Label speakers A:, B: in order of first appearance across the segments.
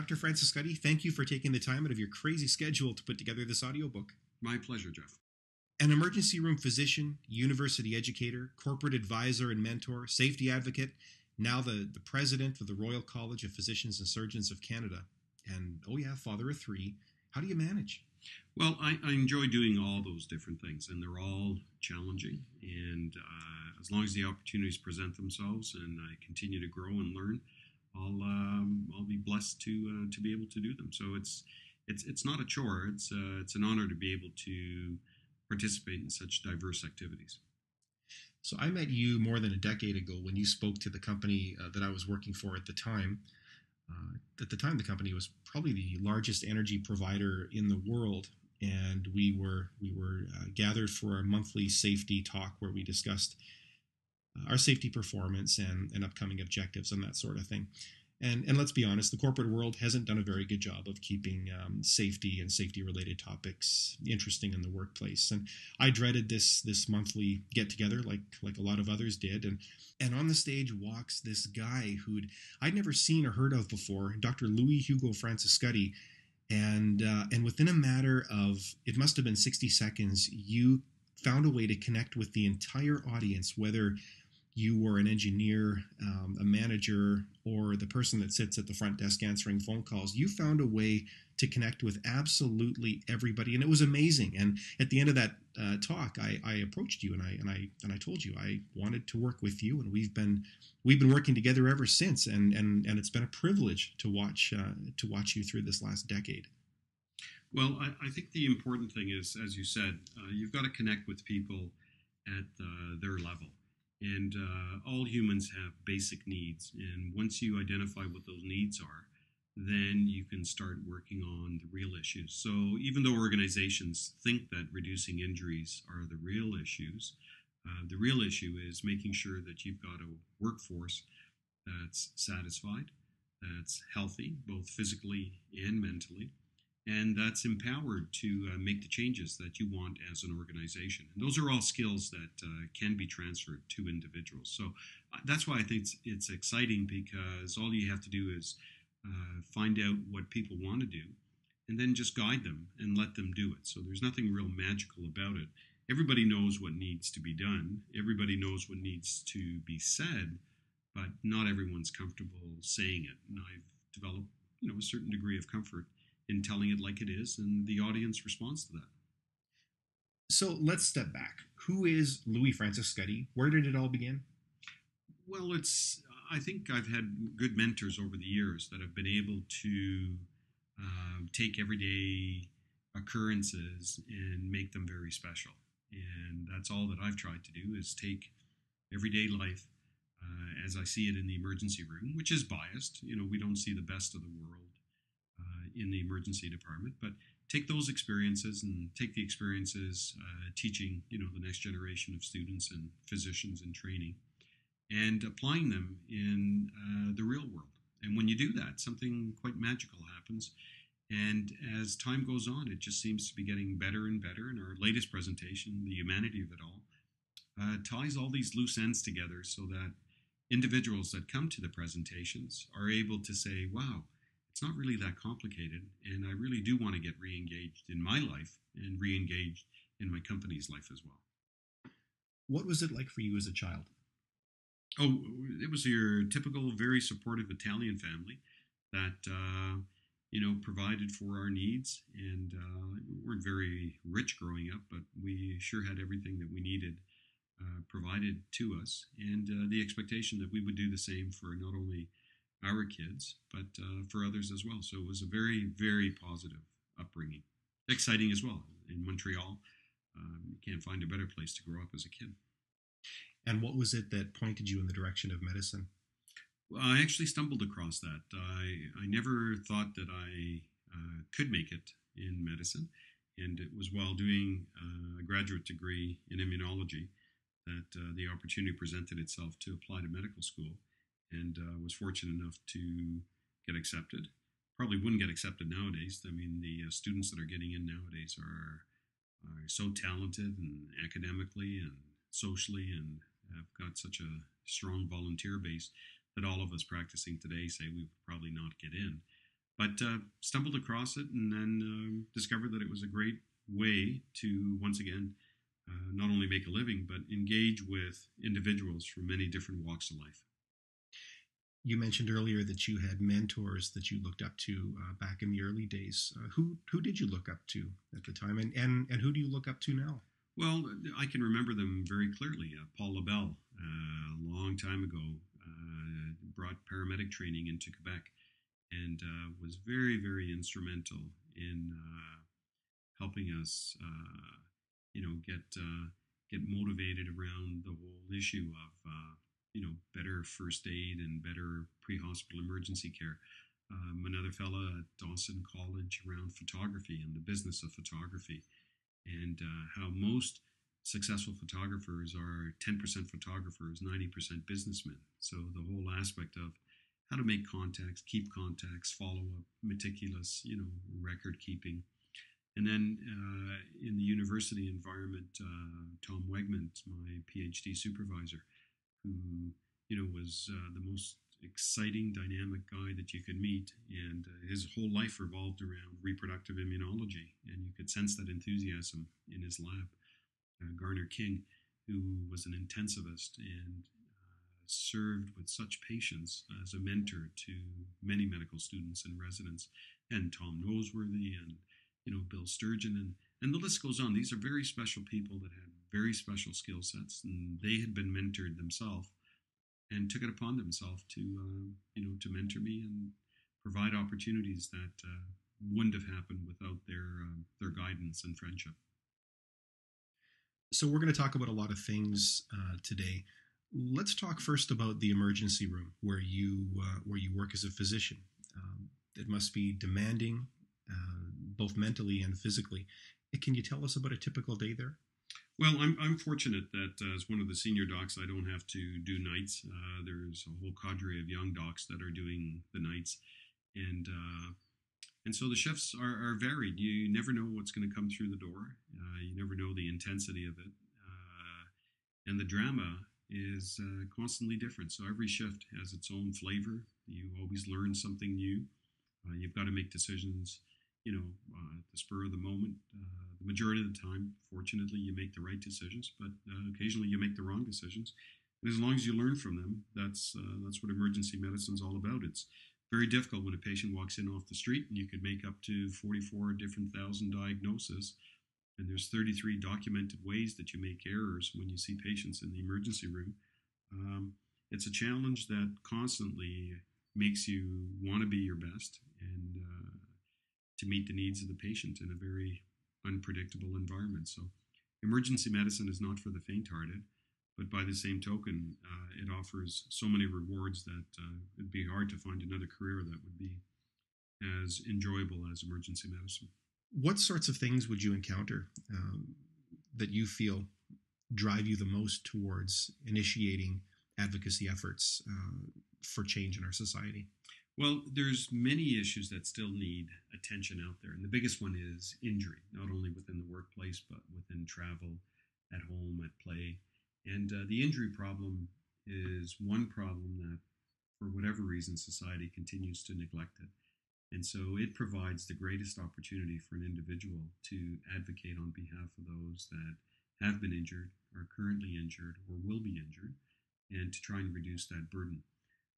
A: Dr. Francescutti, thank you for taking the time out of your crazy schedule to put together this audiobook.
B: My pleasure, Jeff.
A: An emergency room physician, university educator, corporate advisor and mentor, safety advocate, now the president of the Royal College of Physicians and Surgeons of Canada. And, oh yeah, father of three. How do you manage?
B: Well, I enjoy doing all those different things, and they're all challenging. And as long as the opportunities present themselves and I continue to grow and learn, I'll be blessed to be able to do them. So it's not a chore. It's an honor to be able to participate in such diverse activities.
A: So I met you more than a decade ago when you spoke to the company that I was working for at the time. At the time, the company was probably the largest energy provider in the world, and we were gathered for a monthly safety talk where we discussed our safety performance and upcoming objectives and that sort of thing. And let's be honest, the corporate world hasn't done a very good job of keeping safety and safety-related topics interesting in the workplace. And I dreaded this monthly get-together like a lot of others did. And on the stage walks this guy I'd never seen or heard of before, Dr. Louis Hugo Francescutti. And within a matter of, it must have been 60 seconds, you found a way to connect with the entire audience, whether you were an engineer, a manager, or the person that sits at the front desk answering phone calls. You found a way to connect with absolutely everybody, and it was amazing. And at the end of that talk, I approached you and I told you I wanted to work with you, and we've been working together ever since. And it's been a privilege to watch you through this last decade.
B: Well, I think the important thing is, as you said, you've got to connect with people at their level. And all humans have basic needs. And once you identify what those needs are, then you can start working on the real issues. So even though organizations think that reducing injuries are the real issues, the real issue is making sure that you've got a workforce that's satisfied, that's healthy, both physically and mentally, and that's empowered to make the changes that you want as an organization. And those are all skills that can be transferred to individuals. So that's why I think it's exciting, because all you have to do is find out what people want to do and then just guide them and let them do it. So there's nothing real magical about it. Everybody knows what needs to be done. Everybody knows what needs to be said, but not everyone's comfortable saying it. And I've developed, a certain degree of comfort in telling it like it is, and the audience responds to that.
A: So let's step back. Who is Louis Francescutti? Where did it all begin?
B: Well, I think I've had good mentors over the years that have been able to take everyday occurrences and make them very special. And that's all that I've tried to do, is take everyday life as I see it in the emergency room, which is biased. We don't see the best of the world in the emergency department, but take those experiences and take the experiences teaching, the next generation of students and physicians in training, and applying them in the real world. And when you do that, something quite magical happens. And as time goes on, it just seems to be getting better and better. And our latest presentation, The Humanity of It All, ties all these loose ends together so that individuals that come to the presentations are able to say, wow, it's not really that complicated, and I really do want to get re-engaged in my life and re-engaged in my company's life as well.
A: What was it like for you as a child?
B: Oh, it was your typical, very supportive Italian family that, provided for our needs. And we weren't very rich growing up, but we sure had everything that we needed provided to us. And the expectation that we would do the same for not only our kids, but for others as well. So it was a very, very positive upbringing. Exciting as well. In Montreal, you can't find a better place to grow up as a kid.
A: And what was it that pointed you in the direction of medicine?
B: Well, I actually stumbled across that. I never thought that I could make it in medicine. And it was while doing a graduate degree in immunology that the opportunity presented itself to apply to medical school. And was fortunate enough to get accepted. Probably wouldn't get accepted nowadays. I mean, the students that are getting in nowadays are so talented and academically and socially, and have got such a strong volunteer base that all of us practicing today say we would probably not get in. but stumbled across it and then discovered that it was a great way to once again not only make a living but engage with individuals from many different walks of life.
A: You mentioned earlier that you had mentors that you looked up to back in the early days. Who did you look up to at the time, and who do you look up to now?
B: Well, I can remember them very clearly. Paul Labelle, a long time ago, brought paramedic training into Quebec and was very, very instrumental in helping us, get motivated around the whole issue of better first aid and better pre-hospital emergency care. Another fella at Dawson College around photography and the business of photography, and how most successful photographers are 10% photographers, 90% businessmen. So the whole aspect of how to make contacts, keep contacts, follow up, meticulous, record keeping. And then in the university environment, Tom Wegman, my PhD supervisor, who was the most exciting, dynamic guy that you could meet, and his whole life revolved around reproductive immunology, and you could sense that enthusiasm in his lab. Garner King, who was an intensivist and served with such patience as a mentor to many medical students and residents, and Tom Noseworthy, and Bill Sturgeon, and the list goes on. These are very special people that had very special skill sets, and they had been mentored themselves and took it upon themselves to to mentor me and provide opportunities that wouldn't have happened without their guidance and friendship.
A: So we're going to talk about a lot of things today. Let's talk first about the emergency room where you work as a physician. It must be demanding, both mentally and physically. Can you tell us about a typical day there?
B: Well, I'm fortunate that as one of the senior docs, I don't have to do nights. There's a whole cadre of young docs that are doing the nights, and so the shifts are varied. You never know what's going to come through the door. You never know the intensity of it, and the drama is constantly different. So every shift has its own flavor. You always learn something new. You've got to make decisions, at the spur of the moment. The majority of the time, fortunately, you make the right decisions, but occasionally you make the wrong decisions. And as long as you learn from them, that's what emergency medicine is all about. It's very difficult when a patient walks in off the street and you could make up to 44 different thousand diagnoses, and there's 33 documented ways that you make errors when you see patients in the emergency room. It's a challenge that constantly makes you want to be your best and to meet the needs of the patient in a very unpredictable environment. So emergency medicine is not for the faint-hearted, but by the same token, it offers so many rewards that it'd be hard to find another career that would be as enjoyable as emergency medicine.
A: What sorts of things would you encounter that you feel drive you the most towards initiating advocacy efforts for change in our society?
B: Well, there's many issues that still need attention out there. And the biggest one is injury, not only within the workplace, but within travel, at home, at play. And the injury problem is one problem that, for whatever reason, society continues to neglect it. And so it provides the greatest opportunity for an individual to advocate on behalf of those that have been injured, are currently injured, or will be injured, and to try and reduce that burden.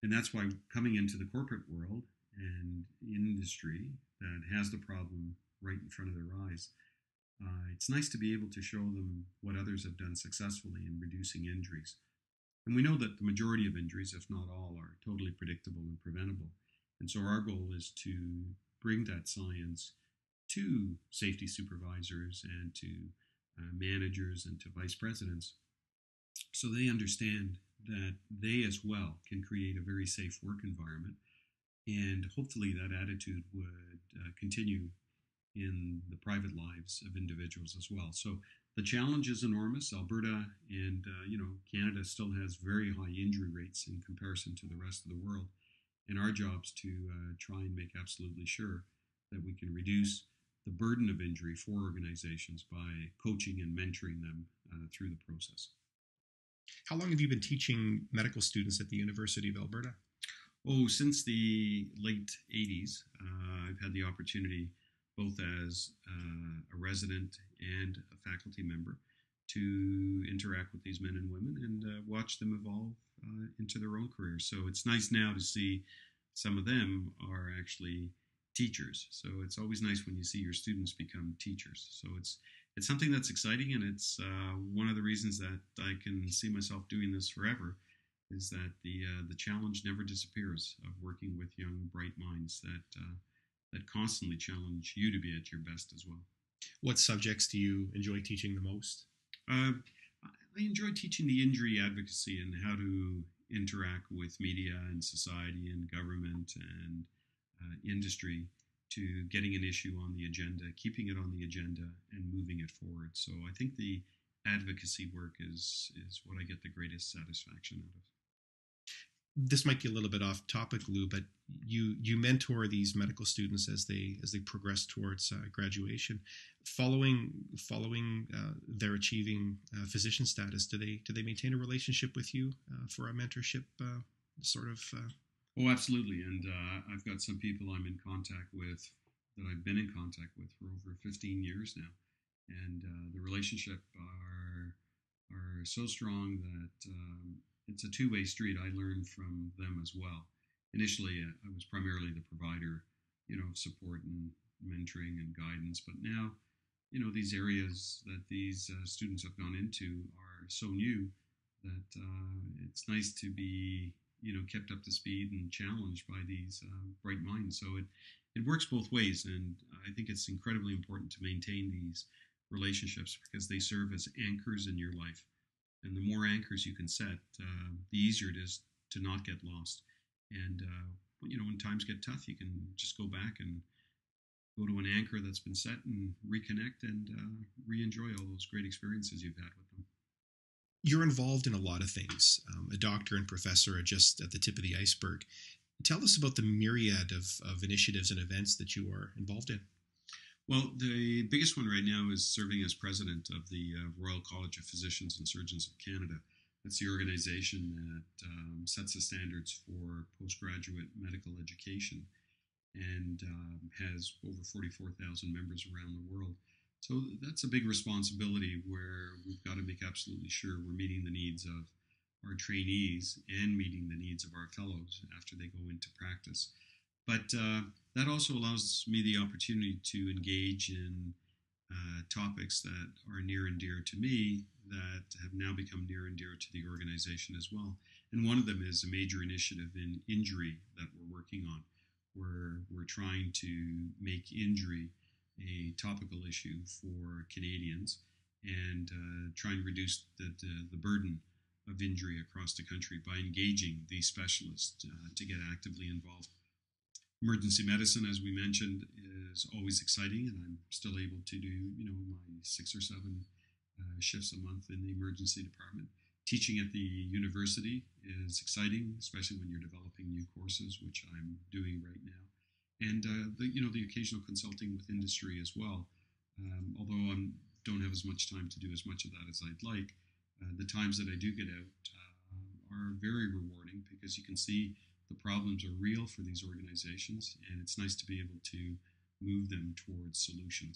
B: And that's why coming into the corporate world and industry that has the problem right in front of their eyes, it's nice to be able to show them what others have done successfully in reducing injuries. And we know that the majority of injuries, if not all, are totally predictable and preventable. And so our goal is to bring that science to safety supervisors and to managers and to vice presidents so they understand that they as well can create a very safe work environment. And hopefully that attitude would continue in the private lives of individuals as well. So the challenge is enormous. Alberta and Canada still has very high injury rates in comparison to the rest of the world. And our job's to try and make absolutely sure that we can reduce the burden of injury for organizations by coaching and mentoring them through the process.
A: How long have you been teaching medical students at the University of Alberta?
B: Oh, since the late 80s, I've had the opportunity, both as a resident and a faculty member, to interact with these men and women and watch them evolve into their own careers. So it's nice now to see some of them are actually teachers. So it's always nice when you see your students become teachers. So it's something that's exciting, and it's one of the reasons that I can see myself doing this forever, is that the challenge never disappears of working with young bright minds that constantly challenge you to be at your best as well.
A: What subjects do you enjoy teaching the most?
B: Uh, I enjoy teaching the injury advocacy and how to interact with media and society and government and industry to getting an issue on the agenda, keeping it on the agenda, and moving it forward. So I think the advocacy work is what I get the greatest satisfaction out of.
A: This might be a little bit off topic, Lou, but you mentor these medical students as they progress towards graduation. Following their achieving physician status, do they maintain a relationship with you for a mentorship sort of?
B: Oh, absolutely. And I've got some people I'm in contact with that I've been in contact with for over 15 years now, and the relationship are so strong that it's a two-way street. I learn from them as well. Initially, I was primarily the provider, of support and mentoring and guidance, but now, these areas that these students have gone into are so new that it's nice to be, kept up to speed and challenged by these bright minds. So it works both ways, and I think it's incredibly important to maintain these relationships because they serve as anchors in your life. And the more anchors you can set, the easier it is to not get lost. And when times get tough, you can just go back and go to an anchor that's been set and reconnect and re-enjoy all those great experiences you've had with them.
A: You're involved in a lot of things. A doctor and professor are just at the tip of the iceberg. Tell us about the myriad of initiatives and events that you are involved in.
B: Well, the biggest one right now is serving as president of the Royal College of Physicians and Surgeons of Canada. That's the organization that sets the standards for postgraduate medical education and has over 44,000 members around the world. So that's a big responsibility where we've got to make absolutely sure we're meeting the needs of our trainees and meeting the needs of our fellows after they go into practice. But that also allows me the opportunity to engage in topics that are near and dear to me that have now become near and dear to the organization as well. And one of them is a major initiative in injury that we're working on, where we're trying to make injury a topical issue for Canadians and try and reduce the burden of injury across the country by engaging these specialists to get actively involved. Emergency medicine, as we mentioned, is always exciting, and I'm still able to do, my 6 or 7 shifts a month in the emergency department. Teaching at the university is exciting, especially when you're developing new courses, which I'm doing right now. And the occasional consulting with industry as well. Although I don't have as much time to do as much of that as I'd like, the times that I do get out are very rewarding because you can see the problems are real for these organizations, and it's nice to be able to move them towards solutions.